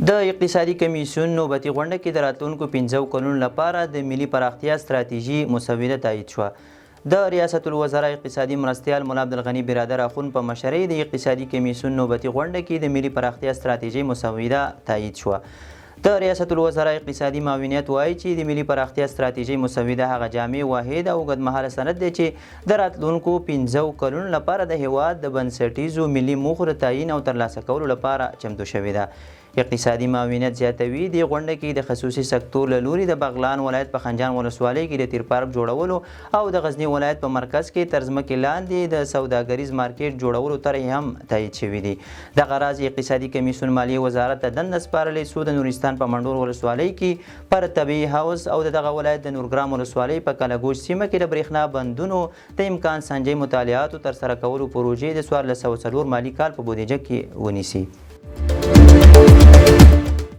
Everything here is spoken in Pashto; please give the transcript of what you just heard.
د اقتصادي کمیسیون نوبتي غونډه کې د راتلونکو 15 کلونو لپاره د ملي پراختیا ستراتیژي مسوده تایید شوه. د ریاست الوزرا اقتصادي مرستیال مولا عبدالغني برادر اخون په مشرۍ د اقتصادي کمیسیون نوبتي غونډه کې د ملي پراختیا ستراتیژي مسوده تایید شوه. د ریاست الوزرا اقتصادي معاونیت وایي چې د ملي پراختیا ستراتیژي مسوده هغه جامع واحد او اوږدمهاله سند دی چې د راتلونکو 15 کلونو لپاره د هیواد د بنسټیزو ملي موخو د تعیین او ترلاسه کولو لپاره چمتو شوې ده. اقتصادي معاونیت زیاتوي د غونډه کې د خصوصي سکتور له لوري د بغلان ولایت په خنجان ولسوالۍ کې د تیر پارک جوړولو او د غزنی ولایت په مرکز کې تر ځمکې لاندې د سوداګریز مارکیټ جوړولو طرحې هم تایید شوي دي. دغه راز اقتصادي کمیسیون مالیې وزارت ته دنده سپارلې څو د نورستان په منډور ولسوالۍ کې پر طبیعي حوض او دغه ولایت د نورګرام ولسوالۍ په کلګوش سیمه کې د برېښنا بندونو د امکان سنجۍ مطالعاتو ترسره کولو پروژې د 1404 مالي کال په بودیجه کې ونیسي.